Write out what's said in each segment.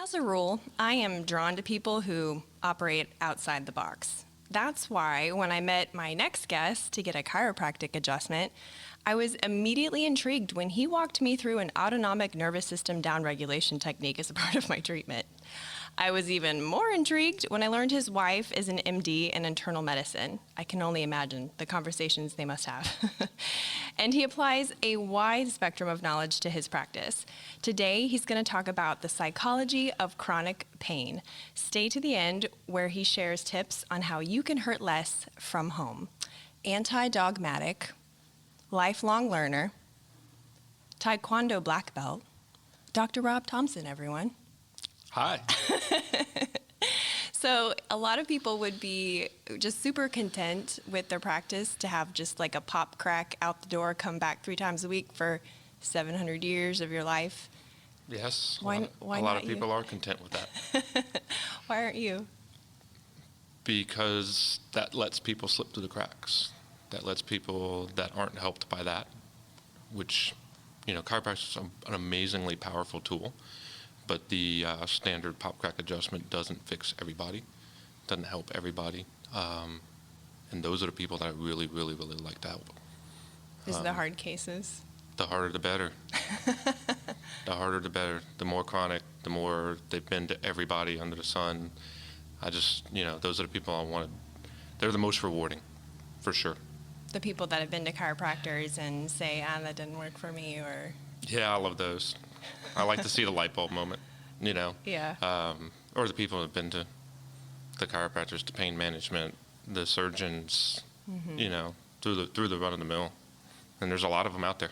As a rule, I am drawn to people who operate outside the box. That's why when I met my next guest to get a chiropractic adjustment, I was immediately intrigued when he walked me through an autonomic nervous system downregulation technique as a part of my treatment. I was even more intrigued when I learned his wife is an MD in internal medicine. I can only imagine the conversations they must have. And he applies a wide spectrum of knowledge to his practice. Today, he's going to talk about the psychology of chronic pain. Stay to the end where he shares tips on how you can hurt less from home. Anti-dogmatic, lifelong learner, Taekwondo black belt, Dr. Rob Thomson, everyone. Hi. So a lot of people would be just super content with their practice to have just like a pop crack out the door, come back 3 times a week for 700 years of your life. Yes, Why a lot not of people are content with that Why aren't you? because that lets people slip through the cracks. That lets people that aren't helped by that, which, chiropractic is an amazingly powerful tool, but the standard pop crack adjustment doesn't fix everybody, doesn't help everybody, and those are the people that I really, really, really like to help. Is the hard cases? The harder the better. The harder the better. The more chronic, the more they've been to everybody under the sun. I just, those are the people I wanted. They're the most rewarding, for sure. The people that have been to chiropractors and say, that didn't work for me, or... Yeah, I love those. I like to see the light bulb moment, Yeah. Or the people who have been to the chiropractors, to pain management, the surgeons, through the run of the mill. And there's a lot of them out there.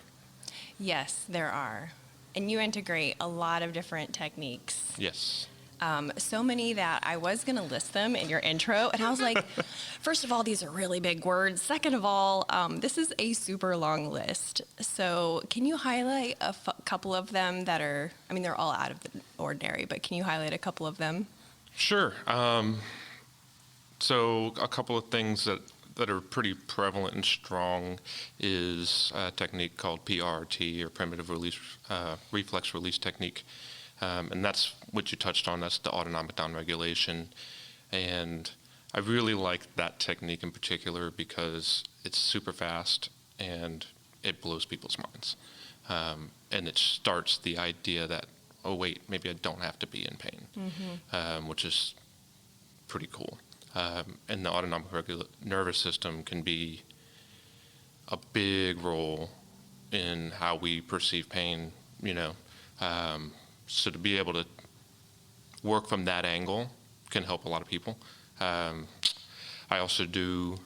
Yes, there are. And you integrate a lot of different techniques. Yes. So many that I was going to list them in your intro, and I was like, first of all, these are really big words. Second of all, this is a super long list. So can you highlight a couple of them that are, they're all out of the ordinary, but can you highlight a couple of them? Sure. So a couple of things that are pretty prevalent and strong is a technique called PRT, or primitive release reflex release technique. And that's what you touched on. That's the autonomic downregulation. And I really like that technique in particular because it's super fast and it blows people's minds. And it starts the idea that, oh, wait, maybe I don't have to be in pain, which is pretty cool. And the autonomic nervous system can be a big role in how we perceive pain, So to be able to work from that angle can help a lot of people. I also do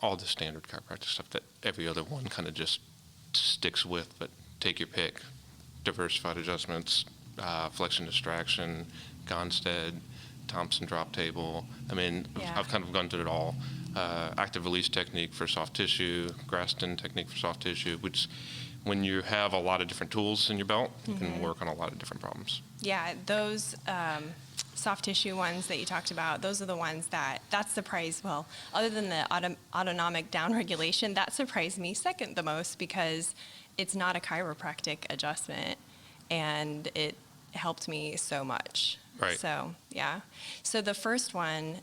all the standard chiropractic stuff that every other one kind of just sticks with, but take your pick. Diversified adjustments, flexion distraction, Gonstead, Thompson drop table. Yeah. I've kind of gone through it all. Active release technique for soft tissue, Graston technique for soft tissue, which when you have a lot of different tools in your belt, you can work on a lot of different problems. Yeah, those soft tissue ones that you talked about, those are the ones that surprised, well, other than the autonomic downregulation, that surprised me second the most because it's not a chiropractic adjustment, and it helped me so much. Right. So, yeah. So the first one,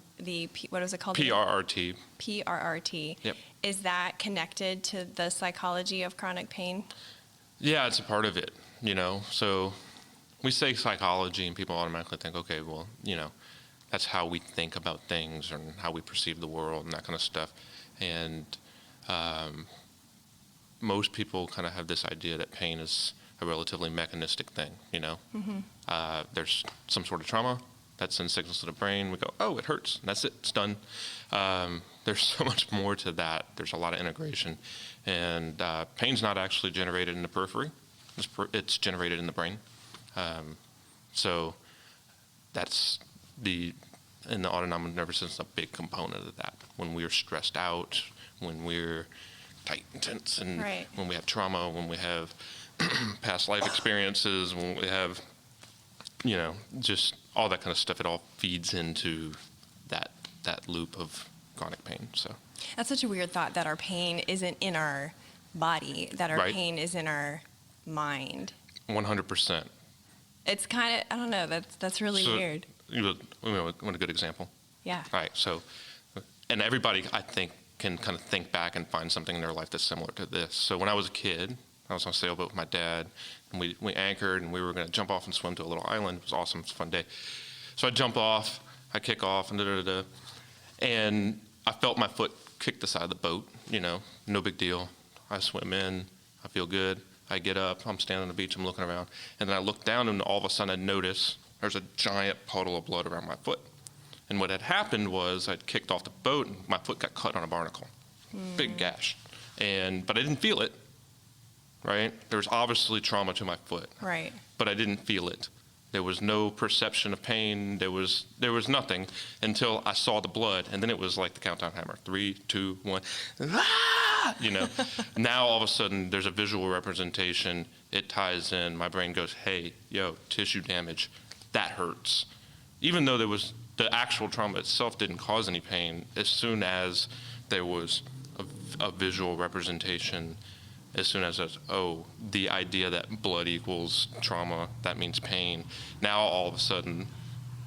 what was it called? PRRT. PRRT. Yep. Is that connected to the psychology of chronic pain? Yeah, it's a part of it, So we say psychology and people automatically think, okay, well, that's how we think about things and how we perceive the world and that kind of stuff. And most people kind of have this idea that pain is a relatively mechanistic thing, There's some sort of trauma that sends signals to the brain. We go, oh, it hurts. And that's it. It's done. There's so much more to that. There's a lot of integration. And pain's not actually generated in the periphery. It's generated in the brain. So that's in the autonomic nervous system, a big component of that. When we're stressed out, when we're tight and tense, and right. when we have trauma, when we have past life experiences, when we have, just all that kind of stuff, it all feeds into that loop of chronic pain. So that's such a weird thought that our pain isn't in our body, that our right. pain is in our mind. 100%. It's kind of, I don't know, that's really So, weird. You want a good example? Yeah. All right, so, and everybody, I think, can kind of think back and find something in their life that's similar to this. So when I was a kid, I was on a sailboat with my dad, and we anchored, and we were going to jump off and swim to a little island. It was awesome. It was a fun day. So I jump off, I kick off, and da-da-da-da, and I felt my foot kick the side of the boat, no big deal. I swim in, I feel good. I get up, I'm standing on the beach, I'm looking around, and then I look down, and all of a sudden I notice there's a giant puddle of blood around my foot. And what had happened was I'd kicked off the boat, and my foot got cut on a barnacle. Big gash. But I didn't feel it, right? There was obviously trauma to my foot. Right. But I didn't feel it. There was no perception of pain. There was nothing until I saw the blood, and then it was like the countdown hammer. 3, 2, 1. Ah! Now all of a sudden there's a visual representation. It ties in. My brain goes, hey, tissue damage. That hurts. Even though the actual trauma itself didn't cause any pain, as soon as there was a visual representation, as soon as the idea that blood equals trauma, that means pain. Now all of a sudden,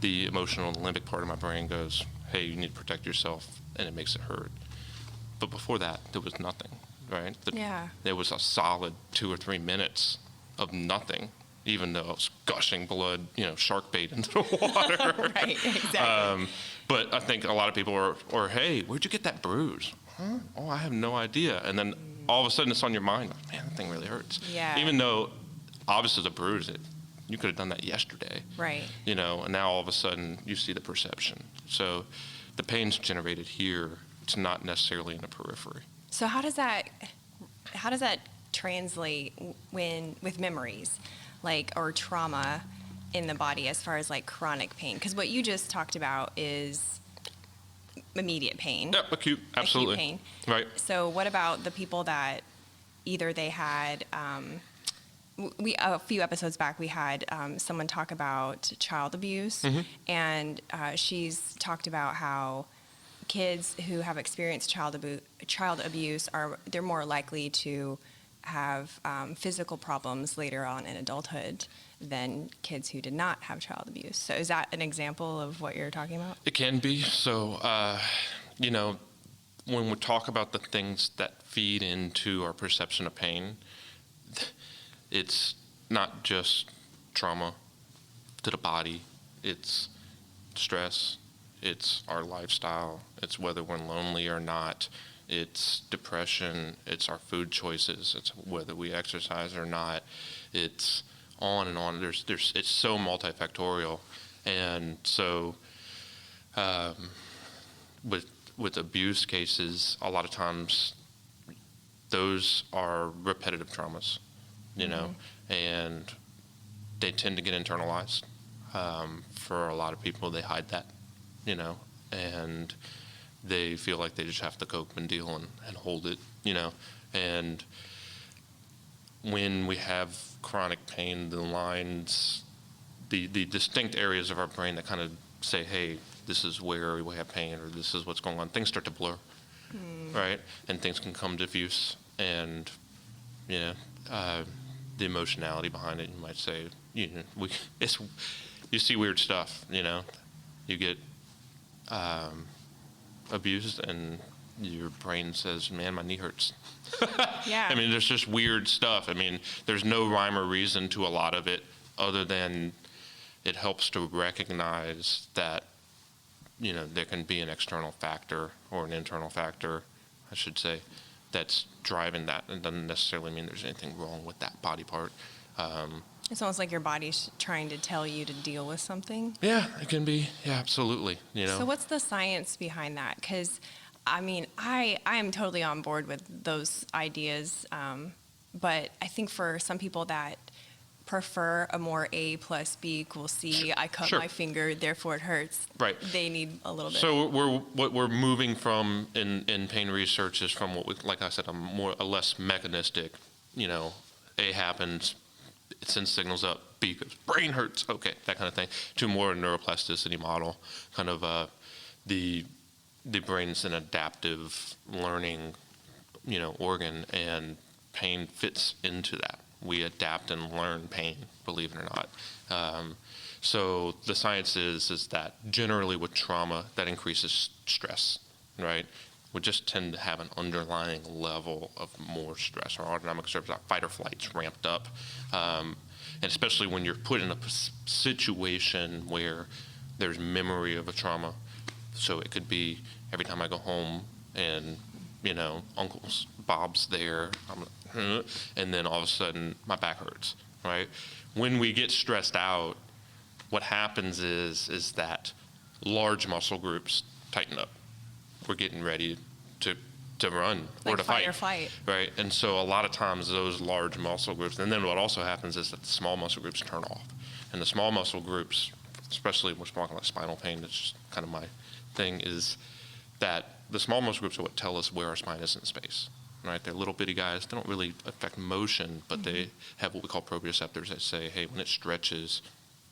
the emotional and limbic part of my brain goes, hey, you need to protect yourself, and it makes it hurt. But before that, there was nothing, right? There was a solid 2 or 3 minutes of nothing, even though I was gushing blood, shark bait into the water. Right, exactly. But I think a lot of people are, hey, where'd you get that bruise? Huh? Oh, I have no idea. And then all of a sudden it's on your mind, like, man, that thing really hurts. Yeah. Even though obviously the bruise, you could have done that yesterday. Right. And now all of a sudden you see the perception. So the pain's generated here. It's not necessarily in the periphery. So how does that translate with memories, or trauma in the body as far as chronic pain? Because what you just talked about is immediate pain. Yeah, acute, absolutely. Acute pain. Right. So what about the people that either they had, a few episodes back we had someone talk about child abuse, and she's talked about how kids who have experienced child abuse they're more likely to have physical problems later on in adulthood than kids who did not have child abuse. So is that an example of what you're talking about? It can be. So, when we talk about the things that feed into our perception of pain, it's not just trauma to the body. It's stress. It's our lifestyle. It's whether we're lonely or not. It's depression. It's our food choices. It's whether we exercise or not. It's on and on. It's so multifactorial, and so with abuse cases, a lot of times those are repetitive traumas, and they tend to get internalized. For a lot of people, they hide that, and they feel like they just have to cope and deal and hold it, and when we have chronic pain, the lines, the distinct areas of our brain that kind of say, hey, this is where we have pain, or this is what's going on, things start to blur, right? And things can come diffuse, and, the emotionality behind it, you might say, you see weird stuff, you get abused, and your brain says, man, my knee hurts. Yeah. I mean, there's just weird stuff. I mean, there's no rhyme or reason to a lot of it other than it helps to recognize that, there can be an external factor or an internal factor, I should say, that's driving that. It doesn't necessarily mean there's anything wrong with that body part. It's almost like your body's trying to tell you to deal with something. Yeah, it can be. Yeah, absolutely. So what's the science behind that? Because, I am totally on board with those ideas, but I think for some people that prefer a more A plus B equals C, I cut Sure. my finger, therefore it hurts. Right. They need a little bit. So what we're moving from in pain research is from like I said, a less mechanistic, A happens, it sends signals up, B goes, brain hurts, okay, that kind of thing, to more neuroplasticity model, kind of the brain's an adaptive learning, organ, and pain fits into that, we adapt and learn pain, believe it or not. So the science is that generally with trauma, that increases stress, right? We just tend to have an underlying level of more stress. Our autonomic nervous, our fight or flight's ramped up. And especially when you're put in a situation where there's memory of a trauma. So it could be every time I go home and, Uncle Bob's there, and then all of a sudden my back hurts, right? When we get stressed out, what happens is that large muscle groups tighten up. We're getting ready to run or to fight. Or flight. Right? And so a lot of times those large muscle groups, and then what also happens is that the small muscle groups turn off. And the small muscle groups, especially when we're talking about spinal pain, that's just kind of my thing, is that the small muscle groups are what tell us where our spine is in space. Right? They're little bitty guys. They don't really affect motion, but they have what we call proprioceptors that say, hey, when it stretches,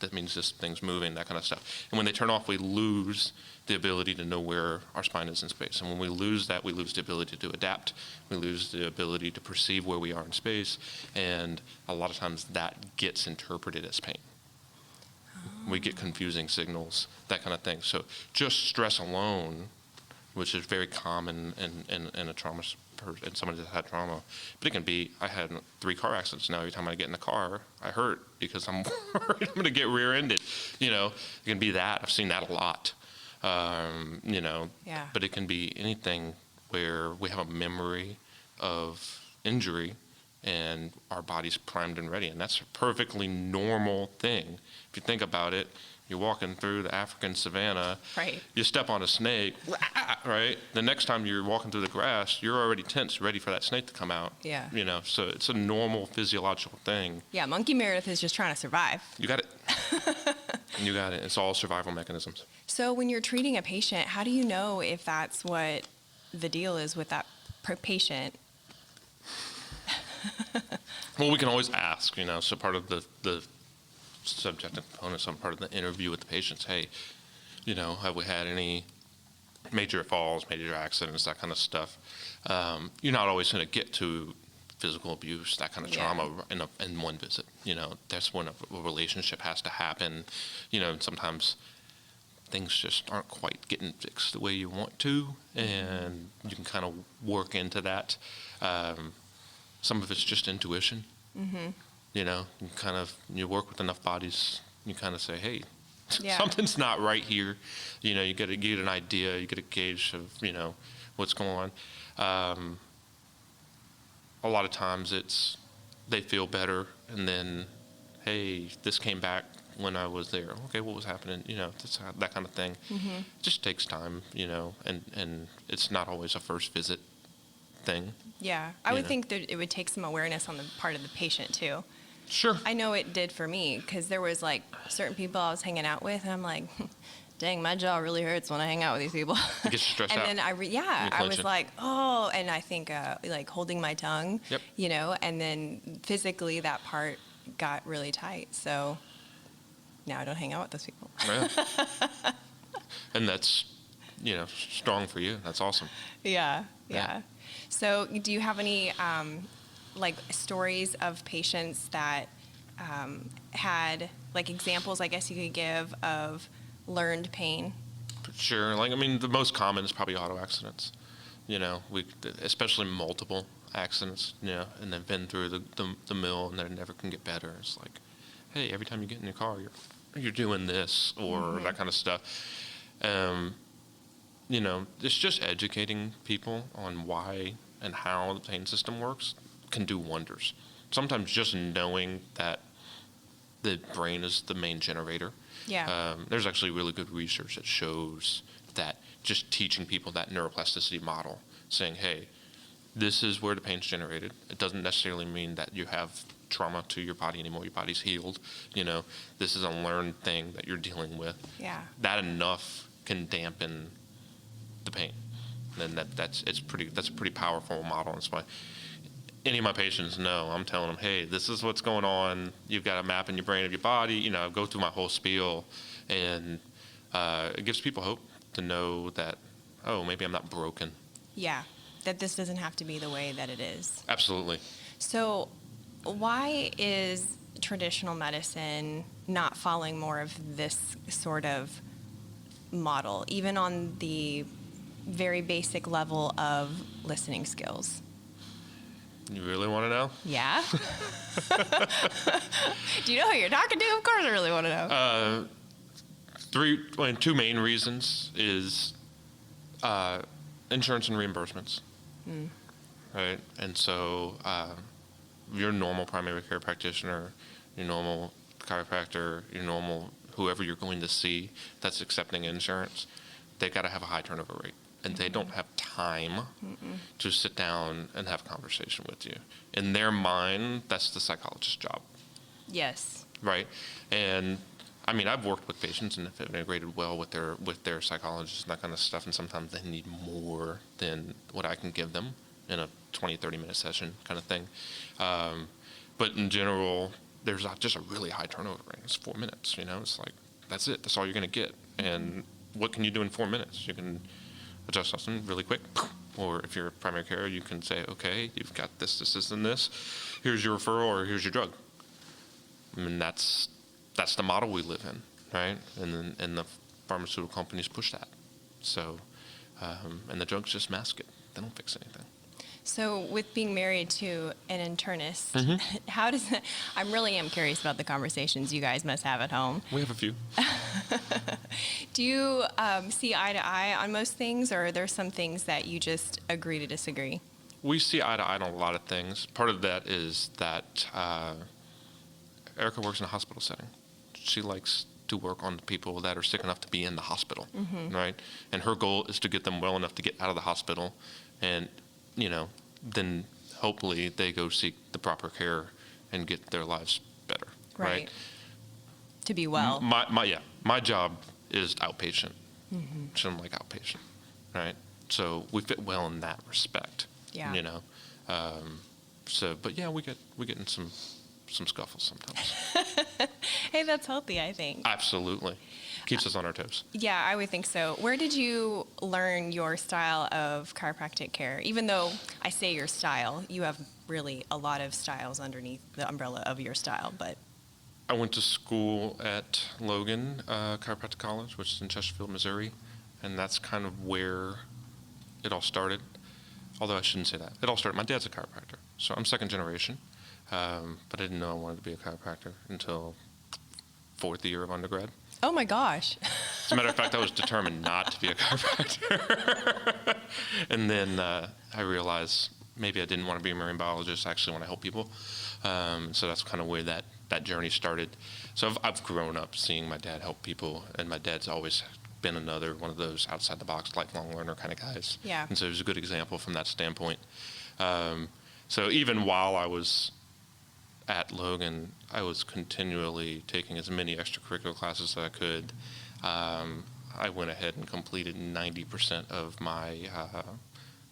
that means this thing's moving, that kind of stuff. And when they turn off, we lose the ability to know where our spine is in space. And when we lose that, we lose the ability to adapt. We lose the ability to perceive where we are in space. And a lot of times that gets interpreted as pain. We get confusing signals, that kind of thing. So just stress alone, which is very common in a trauma, in somebody that's had trauma. But it can be, I had 3 car accidents. Now every time I get in the car, I hurt because I'm worried I'm going to get rear-ended. It can be that. I've seen that a lot. Yeah. But it can be anything where we have a memory of injury and our body's primed and ready. And that's a perfectly normal thing. If you think about it, you're walking through the African savannah, Right. You step on a snake, right? The next time you're walking through the grass, you're already tense, ready for that snake to come out. Yeah. So it's a normal physiological thing. Yeah, Monkey Meredith is just trying to survive. You got it. You got it. It's all survival mechanisms. So when you're treating a patient, how do you know if that's what the deal is with that patient? Well, we can always ask, so part of the subjective component, some part of the interview with the patients, hey, have we had any major falls, major accidents, that kind of stuff? You're not always going to get to physical abuse, that kind of trauma in one visit. That's when a relationship has to happen. And sometimes things just aren't quite getting fixed the way you want to, and you can kind of work into that. Some of it's just intuition. Mm-hmm. You work with enough bodies, you kind of say, hey, something's not right here. You get an idea, you get a gauge of, what's going on. A lot of times they feel better, and then, hey, this came back when I was there. Okay, what was happening? That kind of thing. Mm-hmm. It just takes time, and it's not always a first visit thing. Yeah, I would think that it would take some awareness on the part of the patient too. Sure. I know it did for me, because there was certain people I was hanging out with, and I'm like, dang, my jaw really hurts when I hang out with these people. It gets stressed and out. then I was like, oh, and I think holding my tongue, Yep. And then physically that part got really tight. So now I don't hang out with those people. Yeah. And that's, strong for you. That's awesome. Yeah. So do you have any stories of patients that had examples, I guess you could give, of learned pain? Sure. The most common is probably auto accidents. Especially multiple accidents, and they've been through the mill and they never can get better. It's like, hey, every time you get in your car, you're doing this or that kind of stuff. It's just educating people on why and how the pain system works can do wonders. Sometimes just knowing that the brain is the main generator. Yeah. There's actually really good research that shows that just teaching people that neuroplasticity model, saying, hey, this is where the pain's generated. It doesn't necessarily mean that you have trauma to your body anymore. Your body's healed. This is a learned thing that you're dealing with. Yeah. That enough can dampen the pain. And that's a pretty powerful model. That's why any of my patients know, I'm telling them, hey, this is what's going on. You've got a map in your brain of your body. Go through my whole spiel, and it gives people hope to know that, oh, maybe I'm not broken. Yeah, that this doesn't have to be the way that it is. Absolutely. So why is traditional medicine not following more of this sort of model, even on the very basic level of listening skills? You really want to know? Yeah. Do you know who you're talking to? Of course I really want to know. Two main reasons is insurance and reimbursements, right? And so your normal primary care practitioner, your normal chiropractor, your normal whoever you're going to see that's accepting insurance, they got to have a high turnover rate. And they don't have time to sit down and have a conversation with you. In their mind, that's the psychologist's job. Yes. Right? And I mean, I've worked with patients and have integrated well with their psychologists and that kind of stuff, and sometimes they need more than what I can give them in a 20, 30-minute session kind of thing. But in general, there's just a really high turnover rate. It's 4 minutes, It's like, that's it. That's all you're going to get. And what can you do in 4 minutes? You can adjust something really quick. Or if you're a primary care, you can say, okay, you've got this, and this. Here's your referral or here's your drug. I mean, that's the model we live in, right? And the pharmaceutical companies push that. So, and the drugs just mask it. They don't fix anything. So with being married to an internist, how does that, I really am curious about the conversations you guys must have at home. We have a few. Do you see eye to eye on most things, or are there some things that you just agree to disagree? We see eye to eye on a lot of things. Part of that is that Erica works in a hospital setting. She likes to work on the people that are sick enough to be in the hospital, right? And her goal is to get them well enough to get out of the hospital, and then hopefully they go seek the proper care and get their lives better, right? To be well. My job is outpatient. She doesn't like outpatient, right? So we fit well in that respect. Yeah. But yeah, we get in some scuffles sometimes. Hey, that's healthy, I think. Absolutely. Keeps us on our toes. Yeah, I would think so. Where did you learn your style of chiropractic care? Even though I say your style, you have really a lot of styles underneath the umbrella of your style, but I went to school at Logan Chiropractic College, which is in Chesterfield, Missouri, and that's kind of where it all started. Although I shouldn't say that. It all started, my dad's a chiropractor, so I'm second generation, but I didn't know I wanted to be a chiropractor until fourth year of undergrad. oh my gosh. As a matter of fact, I was determined not to be a chiropractor. And then I realized maybe I didn't want to be a marine biologist. I actually want to help people. So that's kind of where that journey started. So I've grown up seeing my dad help people, and my dad's always been another one of those outside the box, lifelong learner kind of guys. Yeah. And so it was a good example from that standpoint. So even while I was at Logan, I was continually taking as many extracurricular classes as I could. I went ahead and completed 90% of my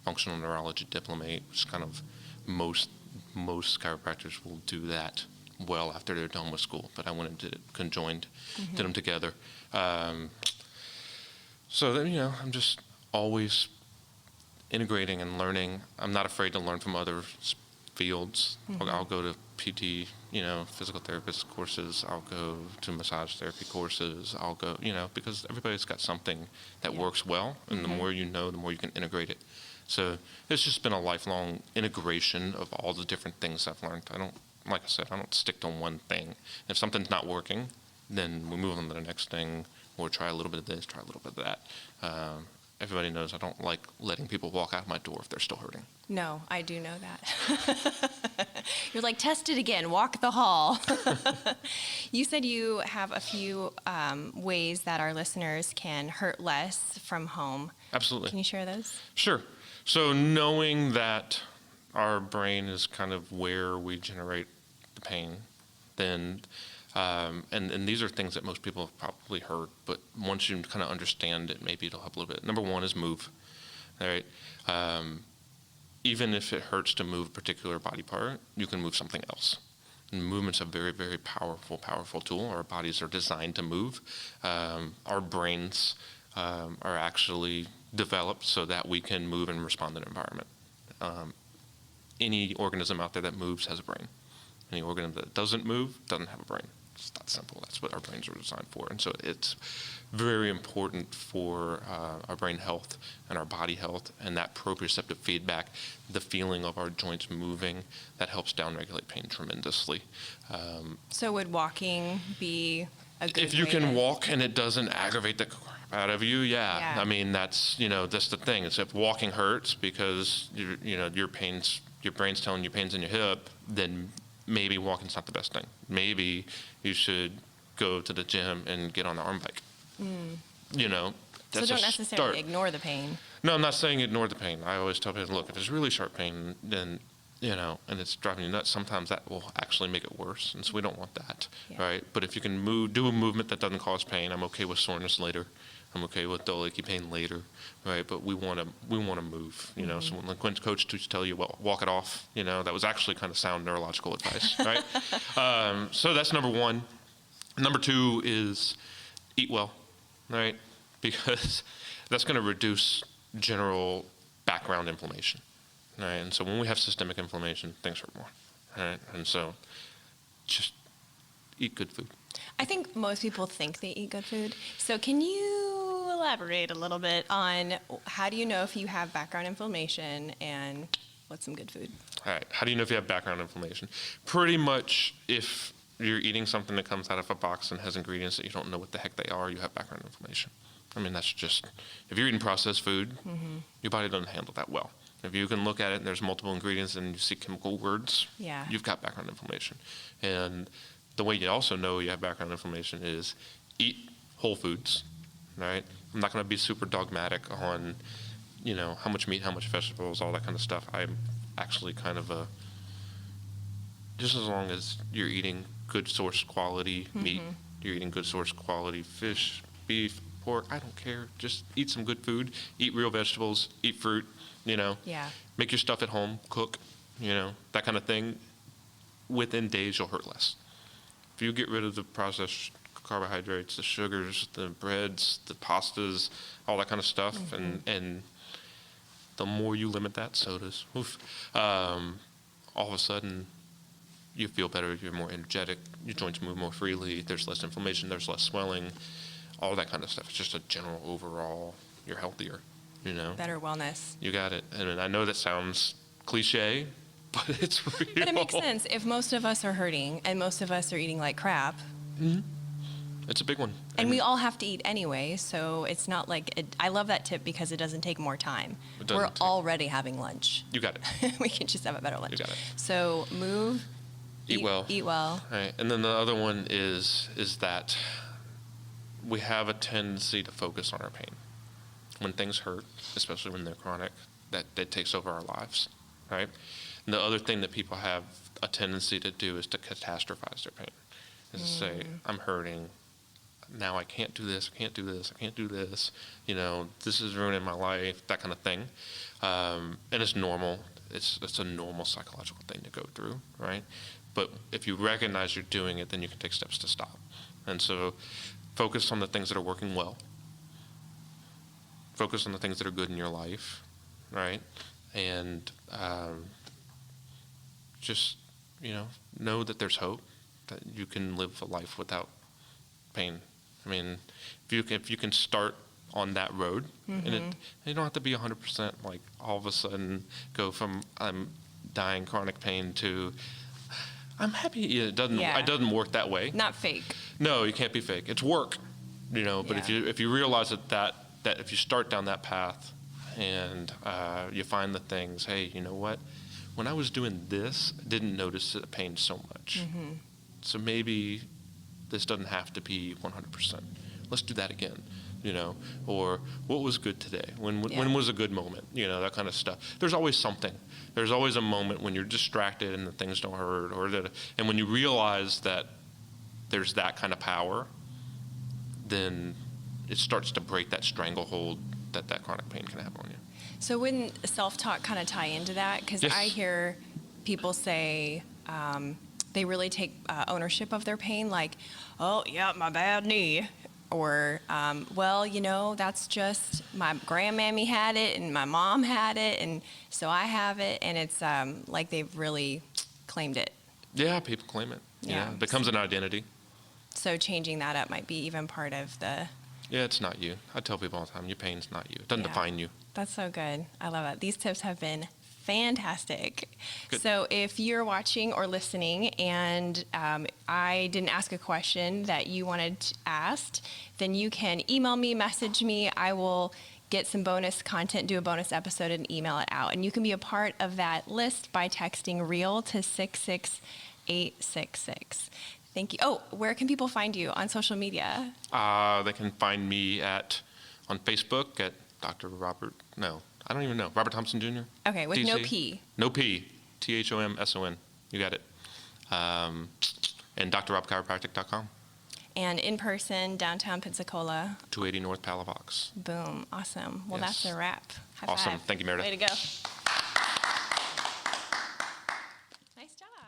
functional neurology diplomate, which kind of most chiropractors will do that well after they're done with school. But I went and did it conjoined, did them together. So then, I'm just always integrating and learning. I'm not afraid to learn from other fields. I'll go to PT, physical therapist courses. I'll go to massage therapy courses. I'll go, because everybody's got something that works well, and the more you know, the more you can integrate it. So it's just been a lifelong integration of all the different things I've learned. Like I said, I don't stick to one thing. If something's not working, then we move on to the next thing, or try a little bit of this, try a little bit of that. Everybody knows I don't like letting people walk out my door if they're still hurting. No, I do know that. You're like, test it again, walk the hall. You said you have a few ways that our listeners can hurt less from home. Absolutely. Can you share those? Sure. So knowing that our brain is kind of where we generate the pain, then, and these are things that most people have probably heard, but once you kind of understand it, maybe it'll help a little bit. Number one is move. All right. Even if it hurts to move a particular body part, you can move something else. And movement's a very, very powerful tool. Our bodies are designed to move. Our brains are actually developed so that we can move and respond to the environment. Any organism out there that moves has a brain. Any organ that doesn't move doesn't have a brain. It's that simple. That's what our brains are designed for. And so it's very important for our brain health and our body health, and that proprioceptive feedback, the feeling of our joints moving, that helps downregulate pain tremendously. So would walking be a good If you way can to- walk and it doesn't aggravate the crap out of you, yeah. Yeah. I mean, that's the thing. Is if walking hurts because your brain's telling you pain's in your hip, then maybe walking's not the best thing. Maybe you should go to the gym and get on the arm bike. That's So don't a necessarily start. ignore the pain. No, I'm not saying ignore the pain. I always tell people, look, if it's really sharp pain, then, and it's driving you nuts, sometimes that will actually make it worse. And so we don't want that, Yeah. right? But if you can do a movement that doesn't cause pain, I'm okay with soreness later. I'm okay with dull, achy pain later, right? But we want to move, So when Quinn's coach to tell you, well, walk it off, that was actually kind of sound neurological advice, right? So that's number one. Number two is eat well, right? Because that's going to reduce general background inflammation, right? And so when we have systemic inflammation, things hurt more, right? And so just eat good food. I think most people think they eat good food. So can you elaborate a little bit on how do you know if you have background inflammation and what's some good food? All right. How do you know if you have background inflammation? Pretty much if you're eating something that comes out of a box and has ingredients that you don't know what the heck they are, you have background inflammation. I mean, that's just, if you're eating processed food, your body doesn't handle that well. If you can look at it and there's multiple ingredients and you see chemical words, Yeah. you've got background inflammation. And the way you also know you have background inflammation is eat whole foods, right? I'm not going to be super dogmatic on, how much meat, how much vegetables, all that kind of stuff. I'm actually kind of just as long as you're eating good source quality meat, you're eating good source quality fish, beef, pork, I don't care. Just eat some good food, eat real vegetables, eat fruit, Yeah. Make your stuff at home, cook, that kind of thing. Within days, you'll hurt less. If you get rid of the processed carbohydrates, the sugars, the breads, the pastas, all that kind of stuff, and the more you limit that, sodas, all of a sudden you feel better, you're more energetic, your joints move more freely, there's less inflammation, there's less swelling, all that kind of stuff. It's just a general overall, you're healthier, Better wellness. You got it. And I know that sounds cliche, but it's real. But it makes sense. If most of us are hurting and most of us are eating like crap, It's a big one. and we all have to eat anyway, so it's not like I love that tip because it doesn't take more time. It doesn't We're take- already having lunch. You got it. We can just have a better lunch. You got it. So move, Eat well. Eat well. Right. And then the other one is that we have a tendency to focus on our pain. When things hurt, especially when they're chronic, that takes over our lives, right? And the other thing that people have a tendency to do is to catastrophize their pain. Is to say, I'm hurting, now I can't do this, I can't do this, I can't do this, this is ruining my life, that kind of thing. And it's normal. It's a normal psychological thing to go through, right? But if you recognize you're doing it, then you can take steps to stop. And so focus on the things that are working well. Focus on the things that are good in your life, right? And just, know that there's hope, that you can live a life without pain. I mean, if you can start on that road, and you don't have to be 100% like all of a sudden go from I'm dying chronic pain to I'm happy. It doesn't work that way. Not fake. No, you can't be fake. It's work, But Yeah. if you realize that if you start down that path and you find the things, hey, you know what? When I was doing this, I didn't notice the pain so much. So maybe this doesn't have to be 100%. Let's do that again, Or what was good today? When was a good moment? That kind of stuff. There's always something. There's always a moment when you're distracted and the things don't hurt, and when you realize that there's that kind of power, then it starts to break that stranglehold that chronic pain can have on you. So wouldn't self-talk kind of tie into that? Because Yes. I hear people say they really take ownership of their pain, like, oh, yeah, my bad knee. Or, well, that's just my grandmammy had it and my mom had it, and so I have it. And it's like they've really claimed it. Yeah, people claim it. Yeah. It becomes an identity. So changing that up might be even part of the. Yeah, it's not you. I tell people all the time, your pain's not you. It doesn't Yeah. define you. That's so good. I love it. These tips have been fantastic. Good. So if you're watching or listening and I didn't ask a question that you wanted asked, then you can email me, message me. I will get some bonus content, do a bonus episode, and email it out. And you can be a part of that list by texting REAL to 66866. Thank you. Oh, where can people find you on social media? They can find me on Facebook at Robert Thomson Jr. Okay, with no DC. P. No P. THOMSON. You got it. And drrobchiropractic.com. And in person, downtown Pensacola. 280 North Palafox. Boom. Awesome. Well, Yes. that's a wrap. High Awesome. five. Thank you, Meredith. Way to go.